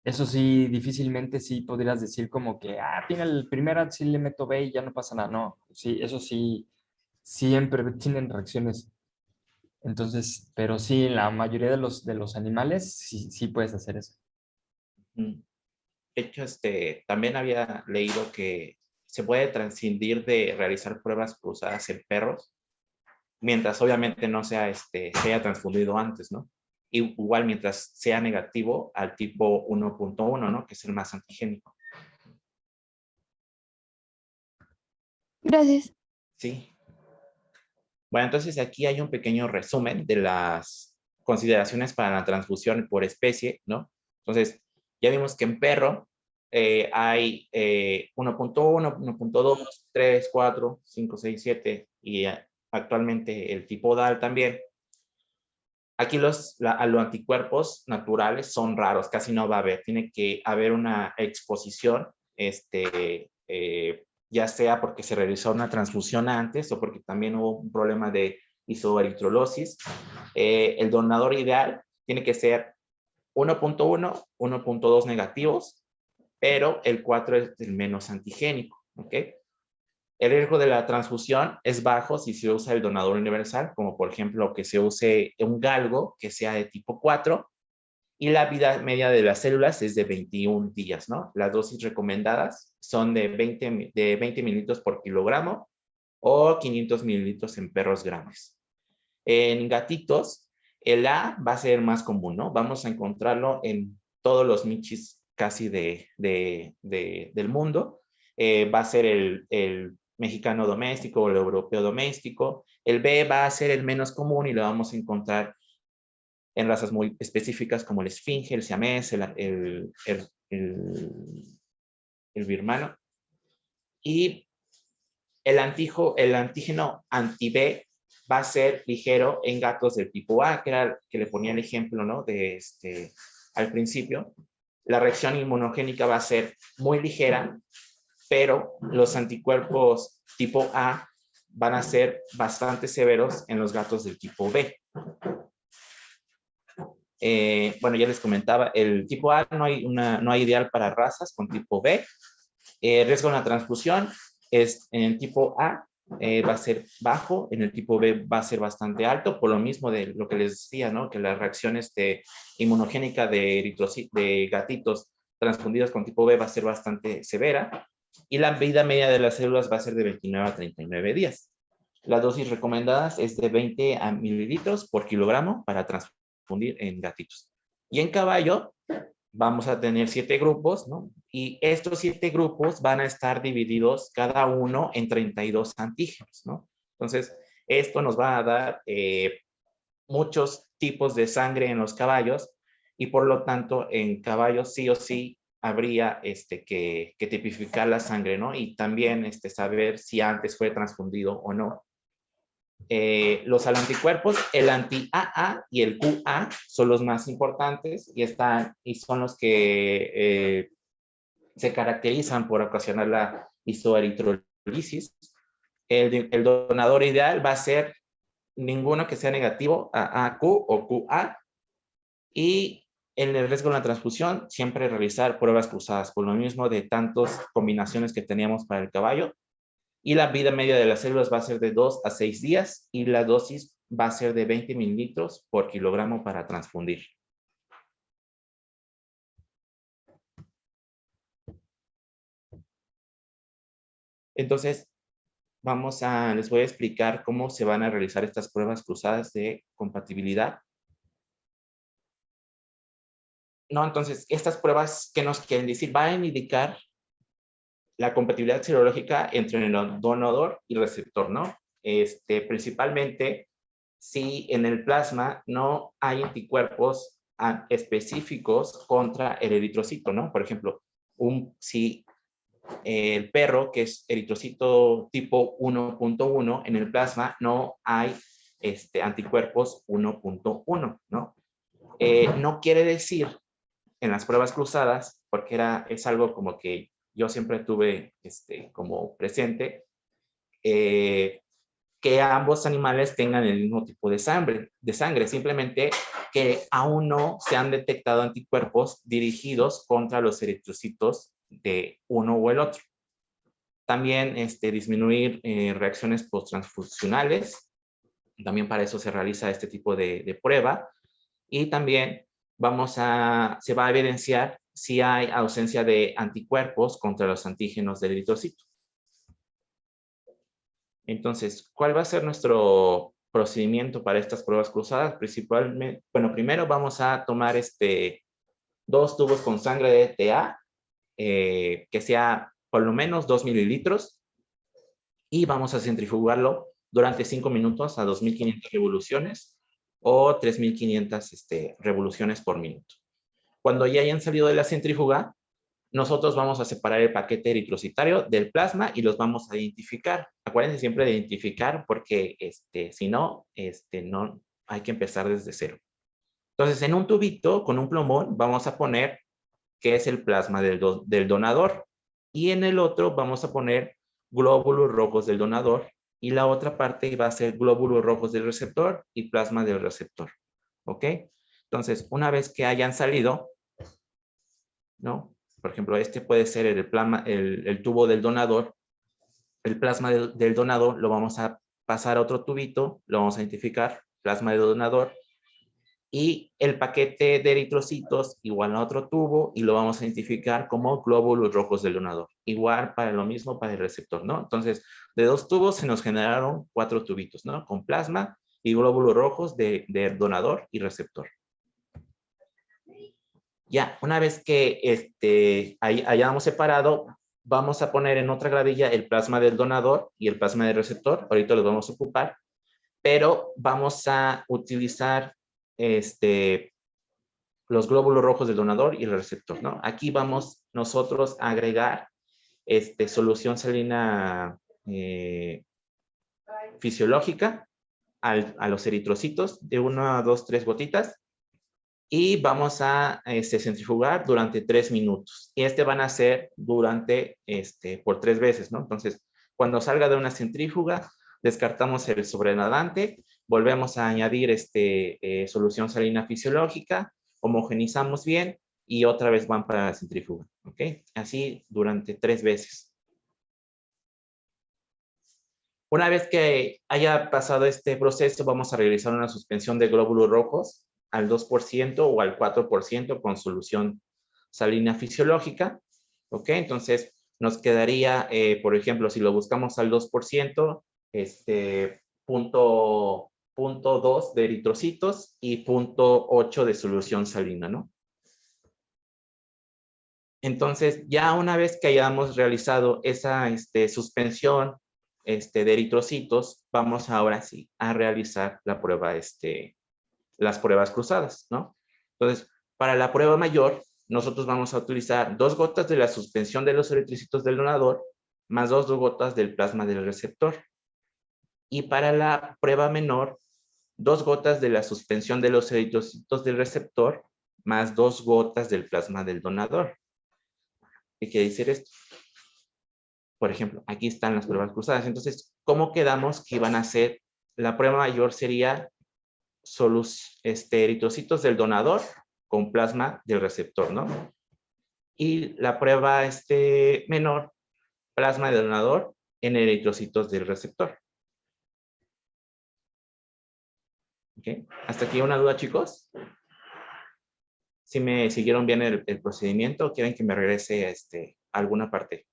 Eso sí, difícilmente sí podrías decir como que, tiene el primero, sí le meto B y ya no pasa nada. No, sí, eso sí, siempre tienen reacciones. Entonces, pero sí, la mayoría de los animales sí, sí puedes hacer eso. Mm. De hecho, también había leído que se puede prescindir de realizar pruebas cruzadas en perros, mientras obviamente no sea, se haya transfundido antes, ¿no? Igual mientras sea negativo al tipo 1.1, ¿no? Que es el más antigénico. Gracias. Sí. Bueno, entonces aquí hay un pequeño resumen de las consideraciones para la transfusión por especie, ¿no? Entonces, ya vimos que en perro hay 1.1, 1.2, 3, 4, 5, 6, 7 y actualmente el tipo DAL también. Aquí los anticuerpos naturales son raros, casi no va a haber. Tiene que haber una exposición, ya sea porque se realizó una transfusión antes o porque también hubo un problema de isoeritrolosis. El donador ideal tiene que ser 1.1, 1.2 negativos, pero el 4 es el menos antigénico, ¿ok? El riesgo de la transfusión es bajo si se usa el donador universal, como por ejemplo que se use un galgo que sea de tipo 4, y la vida media de las células es de 21 días, ¿no? Las dosis recomendadas son de 20 mililitros por kilogramo o 500 mililitros en perros grandes. En gatitos, el A va a ser más común, ¿no? Vamos a encontrarlo en todos los michis casi del mundo. Va a ser el mexicano doméstico o el europeo doméstico. El B va a ser el menos común y lo vamos a encontrar en razas muy específicas como el esfinge, el siamés, el birmano. Y el antígeno anti-B va a ser ligero en gatos del tipo A, que era que le ponía el ejemplo, ¿no? Al principio. La reacción inmunogénica va a ser muy ligera, pero los anticuerpos tipo A van a ser bastante severos en los gatos del tipo B. Bueno, ya les comentaba, el tipo A no hay ideal para razas con tipo B. Riesgo de una transfusión es en el tipo A va a ser bajo, en el tipo B va a ser bastante alto, por lo mismo de lo que les decía, ¿no? Que las reacciones inmunogénica de gatitos transfundidos con tipo B va a ser bastante severa y la vida media de las células va a ser de 29 a 39 días. Las dosis recomendadas es de 20 mililitros por kilogramo para transfundir en gatitos. Y en caballo vamos a tener 7 grupos, ¿no? Y estos 7 grupos van a estar divididos cada uno en 32 antígenos, ¿no? Entonces, esto nos va a dar muchos tipos de sangre en los caballos y por lo tanto en caballos sí o sí habría que tipificar la sangre, ¿no? Y también saber si antes fue transfundido o no. Los anticuerpos, el anti-AA y el QA son los más importantes y son los que se caracterizan por ocasionar la isoeritrolisis. el donador ideal va a ser ninguno que sea negativo a AQ o QA. Y en el riesgo de la transfusión, siempre realizar pruebas cruzadas, por lo mismo de tantas combinaciones que teníamos para el caballo. Y la vida media de las células va a ser de 2 a 6 días y la dosis va a ser de 20 mililitros por kilogramo para transfundir. Entonces, les voy a explicar cómo se van a realizar estas pruebas cruzadas de compatibilidad. No, entonces, estas pruebas, ¿qué nos quieren decir? Van a indicar la compatibilidad serológica entre el donador y receptor, ¿no? Principalmente, si en el plasma no hay anticuerpos específicos contra el eritrocito, ¿no? Por ejemplo, si el perro, que es eritrocito tipo 1.1, en el plasma no hay anticuerpos 1.1, ¿no? No quiere decir en las pruebas cruzadas, porque es algo como que yo siempre tuve como presente, que ambos animales tengan el mismo tipo de sangre, simplemente que aún no se han detectado anticuerpos dirigidos contra los eritrocitos de uno o el otro. También disminuir reacciones posttransfusionales, también para eso se realiza este tipo de prueba, y también se va a evidenciar si hay ausencia de anticuerpos contra los antígenos del eritrocito. Entonces, ¿cuál va a ser nuestro procedimiento para estas pruebas cruzadas? Principalmente, bueno, primero vamos a tomar 2 tubos con sangre de ETA, que sea por lo menos 2 mililitros, y vamos a centrifugarlo durante 5 minutos a 2.500 revoluciones o 3.500 revoluciones por minuto. Cuando ya hayan salido de la centrífuga, nosotros vamos a separar el paquete eritrocitario del plasma y los vamos a identificar. Acuérdense siempre de identificar porque si no, no hay que empezar desde cero. Entonces, en un tubito con un plumón vamos a poner que es el plasma del donador, y en el otro vamos a poner glóbulos rojos del donador, y la otra parte va a ser glóbulos rojos del receptor y plasma del receptor. ¿Ok? Entonces, una vez que hayan salido, ¿no? Por ejemplo, puede ser el tubo del donador. El plasma del donador lo vamos a pasar a otro tubito, lo vamos a identificar, plasma del donador, y el paquete de eritrocitos igual a otro tubo y lo vamos a identificar como glóbulos rojos del donador. Igual para lo mismo para el receptor, ¿no? Entonces, de 2 tubos se nos generaron 4 tubitos, ¿no? Con plasma y glóbulos rojos de donador y receptor. Ya, una vez que hayamos separado, vamos a poner en otra gravilla el plasma del donador y el plasma del receptor. Ahorita los vamos a ocupar, pero vamos a utilizar los glóbulos rojos del donador y el receptor, ¿no? Aquí vamos nosotros a agregar solución salina fisiológica a los eritrocitos de 1 a 2, 3 gotitas. Y vamos a centrifugar durante 3 minutos. Y van a ser por 3 veces, ¿no? Entonces, cuando salga de una centrífuga, descartamos el sobrenadante, volvemos a añadir solución salina fisiológica, homogenizamos bien y otra vez van para la centrífuga, ¿ok? Así durante 3 veces. Una vez que haya pasado este proceso, vamos a realizar una suspensión de glóbulos rojos al 2% o al 4% con solución salina fisiológica, ¿ok? Entonces, nos quedaría, por ejemplo, si lo buscamos al 2%, 0.2 de eritrocitos y 0.8 de solución salina, ¿no? Entonces, ya una vez que hayamos realizado esa suspensión de eritrocitos, vamos ahora sí a realizar la prueba, las pruebas cruzadas, ¿no? Entonces, para la prueba mayor, nosotros vamos a utilizar 2 gotas de la suspensión de los eritrocitos del donador, más 2 gotas del plasma del receptor. Y para la prueba menor, 2 gotas de la suspensión de los eritrocitos del receptor, más 2 gotas del plasma del donador. ¿Qué quiere decir esto? por ejemplo, aquí están las pruebas cruzadas. Entonces, ¿cómo quedamos que iban a ser? La prueba mayor sería eritrocitos del donador con plasma del receptor, ¿no? Y la prueba menor, plasma del donador en eritrocitos del receptor. ¿Okay? ¿Hasta aquí una duda, chicos? ¿Sí me siguieron bien el procedimiento o quieren que me regrese a alguna parte?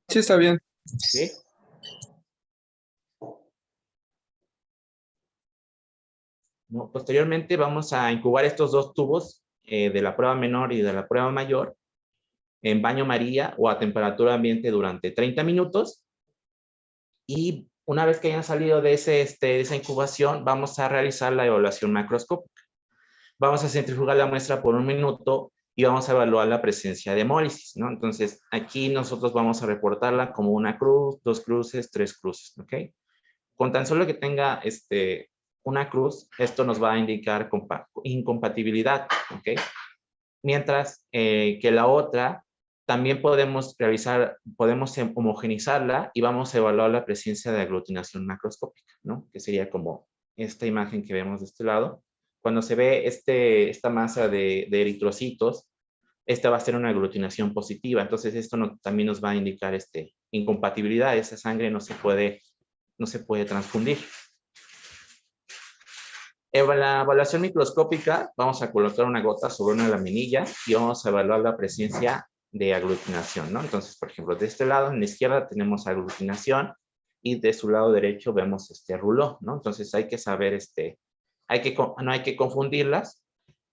Sí, está bien. ¿Sí? No, posteriormente vamos a incubar estos dos tubos de la prueba menor y de la prueba mayor en baño María o a temperatura ambiente durante 30 minutos. Y una vez que hayan salido de esa incubación, vamos a realizar la evaluación macroscópica. Vamos a centrifugar la muestra por 1 minuto y vamos a evaluar la presencia de hemólisis, ¿no? Entonces, aquí nosotros vamos a reportarla como 1 cruz, 2 cruces, 3 cruces, ¿ok? Con tan solo que tenga una cruz, esto nos va a indicar incompatibilidad, ¿ok? Mientras que la otra también podemos homogenizarla y vamos a evaluar la presencia de aglutinación macroscópica, ¿no? Que sería como esta imagen que vemos de este lado. Cuando se ve esta masa de eritrocitos, esta va a ser una aglutinación positiva. Entonces, esto también nos va a indicar incompatibilidad. Esa sangre no se puede transfundir. En la evaluación microscópica, vamos a colocar una gota sobre una laminilla y vamos a evaluar la presencia de aglutinación, ¿no? Entonces, por ejemplo, de este lado, en la izquierda, tenemos aglutinación y de su lado derecho vemos rouleau, ¿no? Entonces, hay que saber, no hay que confundirlas.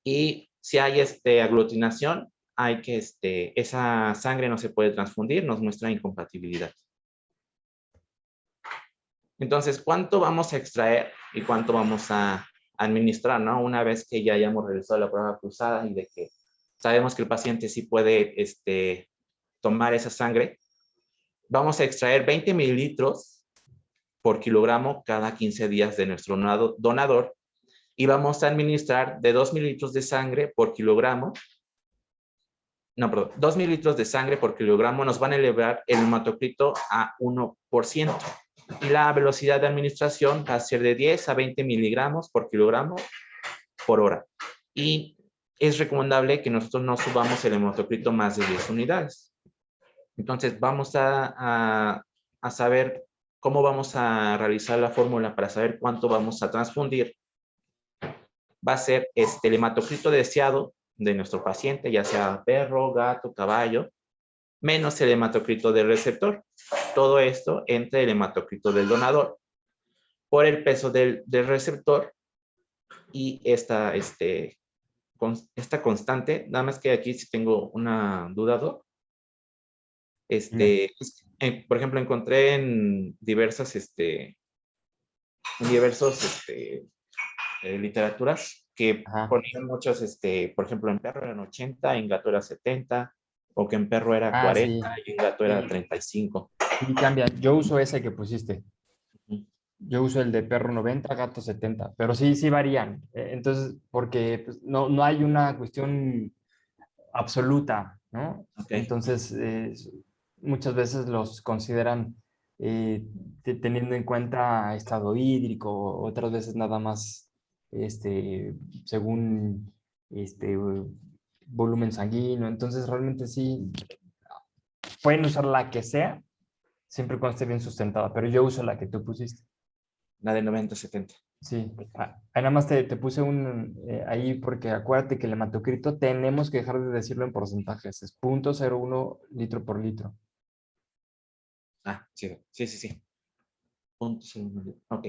Y si hay aglutinación, hay que, esa sangre no se puede transfundir, nos muestra incompatibilidad. Entonces, ¿cuánto vamos a extraer y cuánto vamos a administrar, ¿no? Una vez que ya hayamos realizado la prueba cruzada y de que sabemos que el paciente sí puede tomar esa sangre, vamos a extraer 20 mililitros por kilogramo cada 15 días de nuestro donador y vamos a administrar de 2 mililitros de sangre por kilogramo. No, perdón, 2 mililitros de sangre por kilogramo nos van a elevar el hematocrito a 1%. Y la velocidad de administración va a ser de 10 a 20 miligramos por kilogramo por hora. Y es recomendable que nosotros no subamos el hematocrito más de 10 unidades. Entonces, vamos a saber cómo vamos a realizar la fórmula para saber cuánto vamos a transfundir. Va a ser el hematocrito deseado de nuestro paciente, ya sea perro, gato, caballo, menos el hematocrito del receptor. Todo esto entre el hematocrito del donador por el peso del receptor y esta constante. Nada más que aquí sí tengo una duda, Doc. Por ejemplo, encontré en diversas literaturas que ponían muchos, por ejemplo, en perro eran 80, en gato era 70, o que en perro era 40 Sí. y en gato era 35. Y cambia. Yo uso ese que pusiste. Yo uso el de perro 90, gato 70, pero sí varían. Entonces, porque pues, no hay una cuestión absoluta, ¿no? Okay. Entonces, muchas veces los consideran teniendo en cuenta estado hídrico, otras veces nada más según volumen sanguíneo. Entonces, realmente sí, pueden usar la que sea, siempre y cuando esté bien sustentada, pero yo uso la que tú pusiste. La de 90-70. Sí, ahí nada más te puse ahí porque acuérdate que el hematocrito tenemos que dejar de decirlo en porcentajes, es 0.01 litro por litro. Ah, sí. 0.01. Ok.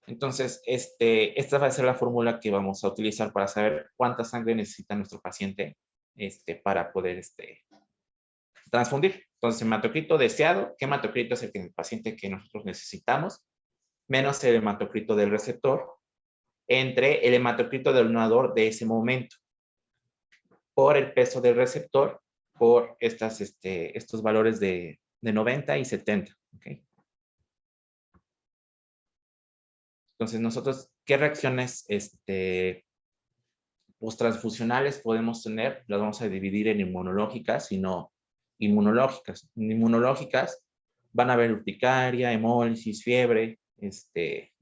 Entonces, esta va a ser la fórmula que vamos a utilizar para saber cuánta sangre necesita nuestro paciente para poder transfundir. Entonces, hematocrito deseado, ¿qué hematocrito es el paciente que nosotros necesitamos? Menos el hematocrito del receptor, entre el hematocrito del donador de ese momento, por el peso del receptor, por estos valores de 90 y 70. ¿Okay? Entonces, nosotros, ¿qué reacciones post-transfusionales podemos tener? Las vamos a dividir en inmunológicas y no inmunológicas. Inmunológicas van a haber urticaria, hemólisis, fiebre,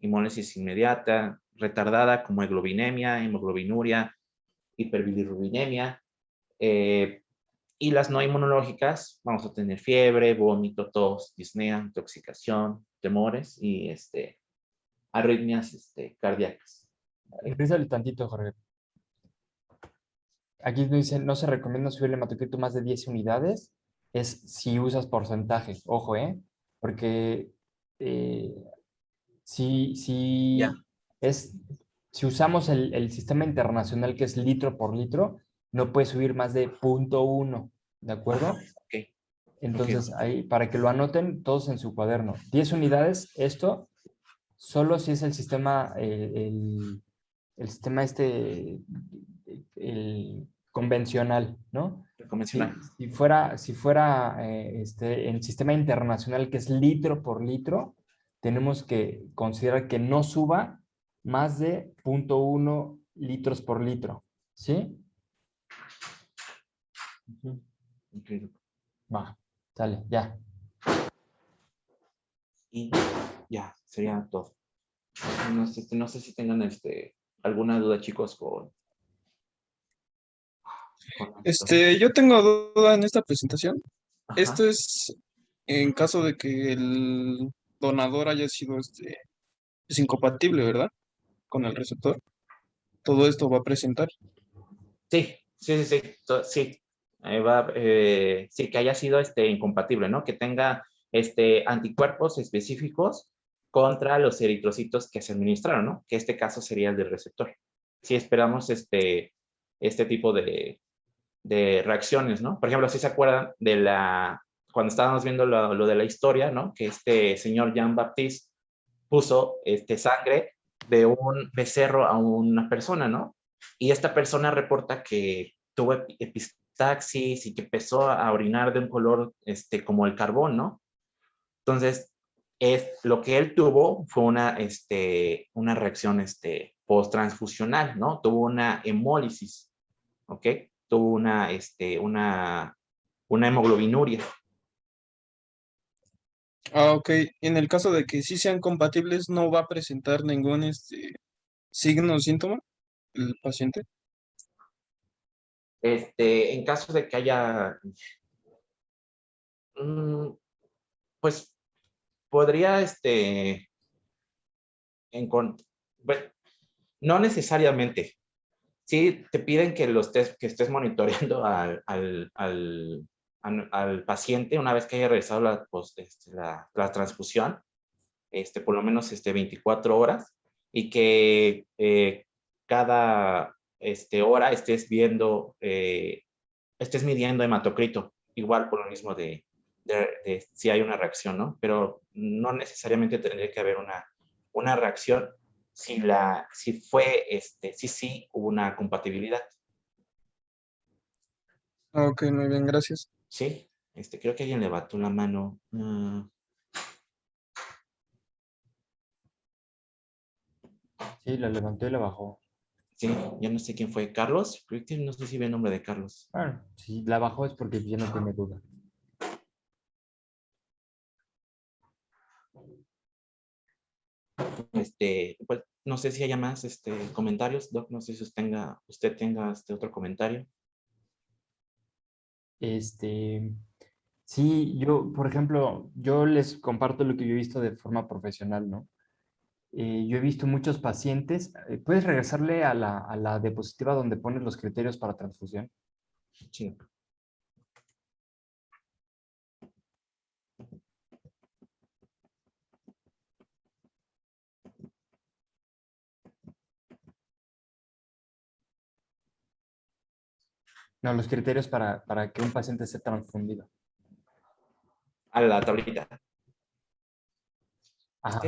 hemólisis inmediata, retardada como hemoglobinemia, hemoglobinuria, hiperbilirrubinemia. Y las no inmunológicas, vamos a tener fiebre, vómito, tos, disnea, intoxicación, temores y arritmias cardíacas. Rízale tantito, Jorge. Aquí nos dice, no se recomienda subir el hematocrito más de 10 unidades. Es si usas porcentaje. Ojo, porque si Ya. si usamos el sistema internacional que es litro por litro, no puede subir más de 0.1, ¿de acuerdo? Ok. Entonces, ahí, para que lo anoten todos en su cuaderno. 10 unidades, esto, solo si es el sistema, el sistema el convencional, ¿no? El convencional. Si fuera el sistema internacional que es litro por litro, tenemos que considerar que no suba más de 0.1 litros por litro, ¿sí? Ok. Va, sale, ya. Y ya, sería todo. No sé si tengan alguna duda, chicos, con esto. Yo tengo duda en esta presentación. Ajá. Esto es en caso de que el donador haya sido es incompatible, ¿verdad? Con el receptor. Todo esto va a presentar. Sí. Sí. Sí, que haya sido incompatible, ¿no? Que tenga anticuerpos específicos contra los eritrocitos que se administraron, ¿no? Que este caso sería el del receptor. Si esperamos este tipo de reacciones, ¿no? Por ejemplo, si se acuerdan cuando estábamos viendo lo de la historia, ¿no? Que este señor Jean-Baptiste puso sangre de un becerro a una persona, ¿no? Y esta persona reporta que tuvo epistaxis y que empezó a orinar de un color como el carbón, ¿no? Entonces, lo que él tuvo fue una reacción post-transfusional, ¿no? Tuvo una hemólisis, ¿ok? Tuvo una hemoglobinuria. Ah, ok. En el caso de que sí sean compatibles, no va a presentar ningún signo o síntoma el paciente. En caso de que haya, pues podría, bueno, no necesariamente. Sí te piden que que estés monitoreando al paciente una vez que haya realizado la transfusión, por lo menos 24 horas, y que cada hora estés midiendo hematocrito, igual por lo mismo de si hay una reacción, ¿no? Pero no necesariamente tendría que haber una reacción si sí hubo una compatibilidad. Ah, ok, muy bien, gracias. Sí, creo que alguien levantó la mano. Sí, la levantó y la bajó. Sí, yo no sé quién fue. ¿Carlos? Creo que no sé si ve el nombre de Carlos. Bueno, si la bajó es porque ya no tiene duda. Pues, no sé si haya más comentarios, Doc. No sé si usted tenga otro comentario. Sí, yo, por ejemplo, yo les comparto lo que yo he visto de forma profesional, ¿no? Yo he visto muchos pacientes. ¿Puedes regresarle a la diapositiva donde pones los criterios para transfusión? Sí. No, los criterios para que un paciente sea transfundido. A la tablita. Ajá.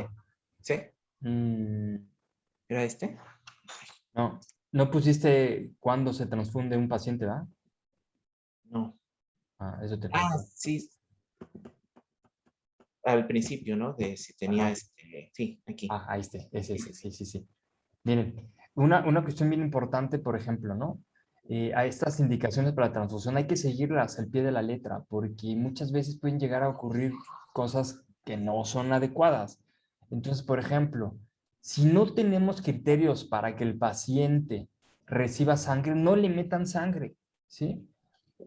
¿Sí? Mm, ¿Era este? no pusiste cuándo se transfunde un paciente, ¿verdad? No. Ah, eso te Ah, faltó. sí. Al principio, ¿no? De si tenía Ajá. Sí, aquí. Ah, ahí está, ese, sí. Miren, una cuestión bien importante, por ejemplo, ¿no? a estas indicaciones para la transfusión hay que seguirlas al pie de la letra, porque muchas veces pueden llegar a ocurrir cosas que no son adecuadas. Entonces, por ejemplo, si no tenemos criterios para que el paciente reciba sangre, no le metan sangre, ¿sí?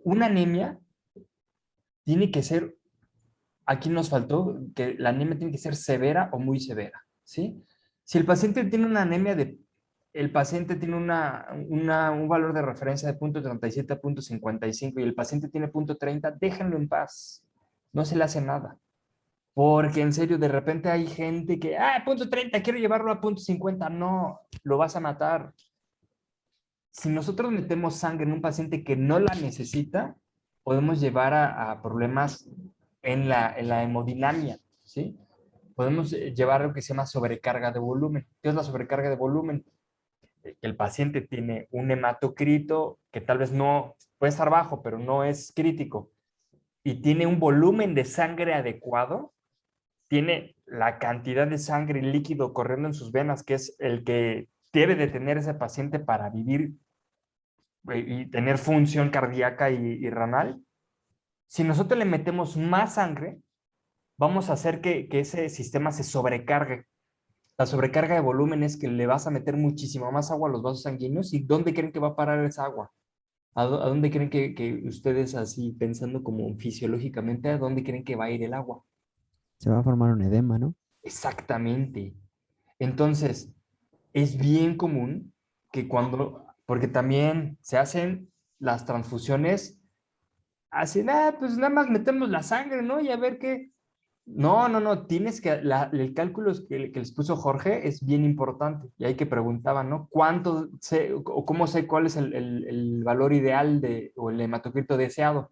Una anemia tiene que ser, aquí nos faltó que la anemia tiene que ser severa o muy severa, ¿sí? Si el paciente tiene una anemia el paciente tiene un valor de referencia de 0.37 a 0.55 y el paciente tiene 0.30, déjenlo en paz, no se le hace nada. Porque en serio, de repente hay gente que, 0.30, quiero llevarlo a 0.50, no, lo vas a matar. Si nosotros metemos sangre en un paciente que no la necesita, podemos llevar a problemas en la hemodinamia, ¿sí? Podemos llevar lo que se llama sobrecarga de volumen. ¿Qué es la sobrecarga de volumen? Que el paciente tiene un hematocrito que tal vez no puede estar bajo, pero no es crítico, y tiene un volumen de sangre adecuado, tiene la cantidad de sangre y líquido corriendo en sus venas, que es el que debe de tener ese paciente para vivir y tener función cardíaca y renal. Si nosotros le metemos más sangre, vamos a hacer que ese sistema se sobrecargue. La sobrecarga de volumen es que le vas a meter muchísimo más agua a los vasos sanguíneos. ¿Y dónde creen que va a parar esa agua? ¿A dónde creen que ustedes, así pensando como fisiológicamente, a dónde creen que va a ir el agua? Se va a formar un edema, ¿no? Exactamente. Entonces, es bien común que porque también se hacen las transfusiones, así, pues nada más metemos la sangre, ¿no? Y a ver qué. No, no, no, tienes que, el cálculo que les puso Jorge es bien importante y ahí que preguntaban, ¿no? ¿Cuánto sé o cómo sé cuál es el valor ideal o el hematocrito deseado?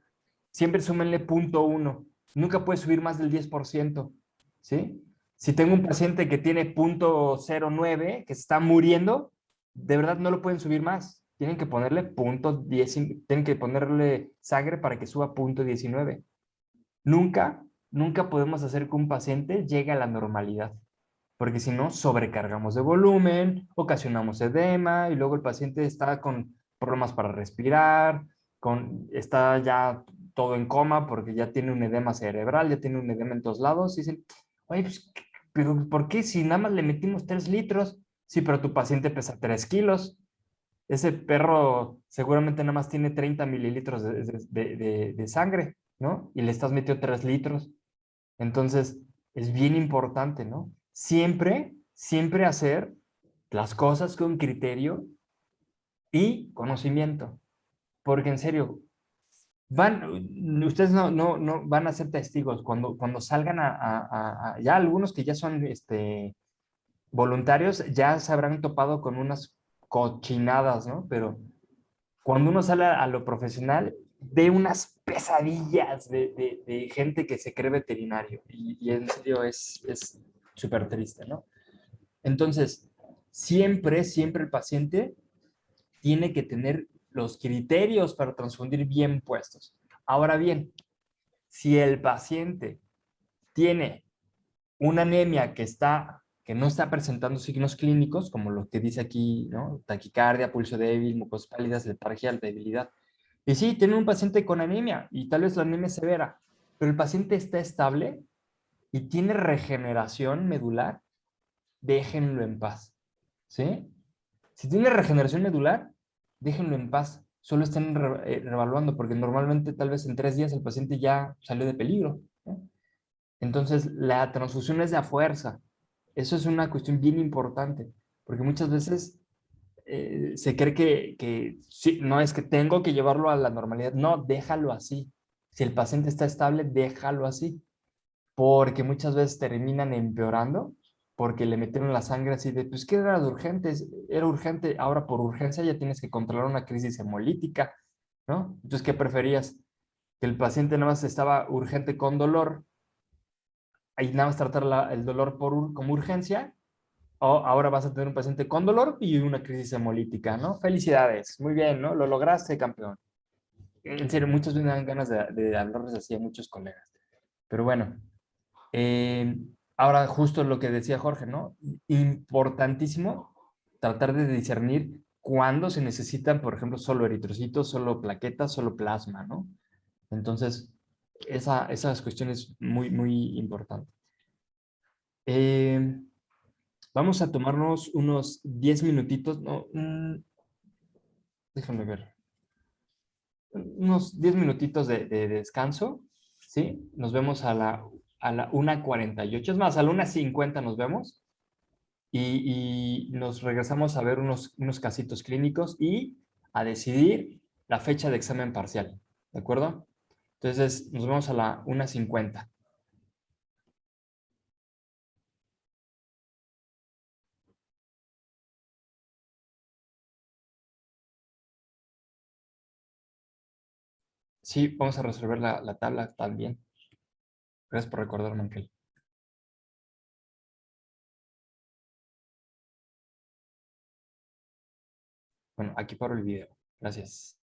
Siempre súmenle 0.1, nunca puede subir más del 10%, ¿sí? Si tengo un paciente que tiene 0.09, que se está muriendo, de verdad no lo pueden subir más. Tienen que ponerle 0.10, tienen que ponerle sangre para que suba 0.19. Nunca, nunca podemos hacer que un paciente llegue a la normalidad, porque si no, sobrecargamos de volumen, ocasionamos edema y luego el paciente está con problemas para respirar, está ya todo en coma porque ya tiene un edema cerebral, ya tiene un edema en todos lados y dicen, oye, pues, pero ¿por qué si nada más le metimos 3 litros? Sí, pero tu paciente pesa 3 kilos. Ese perro seguramente nada más tiene 30 mililitros de sangre, ¿no? Y le estás metiendo 3 litros. Entonces, es bien importante, ¿no? Siempre, siempre hacer las cosas con criterio y conocimiento. Porque en serio, ustedes no van a ser testigos cuando salgan ya algunos que ya son voluntarios, ya se habrán topado con unas cochinadas, ¿no? Pero cuando uno sale a lo profesional, ve unas pesadillas de gente que se cree veterinario y en serio es súper triste, ¿no? Entonces, siempre, siempre el paciente tiene que tener los criterios para transfundir bien puestos. Ahora bien, si el paciente tiene una anemia que no está presentando signos clínicos, como lo que dice aquí, ¿no? Taquicardia, pulso débil, mucosas pálidas, letargia, debilidad. Y sí, tiene un paciente con anemia y tal vez la anemia es severa, pero el paciente está estable y tiene regeneración medular, déjenlo en paz, ¿sí? Si tiene regeneración medular, déjenlo en paz. Solo estén revaluando, porque normalmente tal vez en 3 días el paciente ya salió de peligro, ¿no? Entonces, la transfusión es de a fuerza. Eso es una cuestión bien importante, porque muchas veces se cree que sí, no es que tengo que llevarlo a la normalidad. No, déjalo así. Si el paciente está estable, déjalo así, porque muchas veces terminan empeorando porque le metieron la sangre así de, pues, ¿qué era de urgente? Era urgente, ahora por urgencia ya tienes que controlar una crisis hemolítica, ¿no? Entonces, ¿qué preferías? Que el paciente nada más estaba urgente con dolor, y nada más tratar el dolor como urgencia, o ahora vas a tener un paciente con dolor y una crisis hemolítica, ¿no? Felicidades, muy bien, ¿no? Lo lograste, campeón. En serio, muchos me dan ganas de hablarles así a muchos colegas. Pero bueno, eh, ahora justo lo que decía Jorge, ¿no? Importantísimo tratar de discernir cuando se necesitan, por ejemplo, solo eritrocitos, solo plaquetas, solo plasma, ¿no? Entonces, esa cuestión es muy, muy importante. Vamos a tomarnos unos 10 minutitos, ¿no? Déjame ver. Unos 10 minutitos de descanso, ¿sí? Nos vemos a la 1:48. Es más, a la 1:50 nos vemos y nos regresamos a ver unos casitos clínicos y a decidir la fecha de examen parcial, ¿de acuerdo? Entonces, nos vemos a la 1:50. Sí, vamos a resolver la tabla también. Gracias por recordarme, Ángel. Bueno, aquí paro el video. Gracias.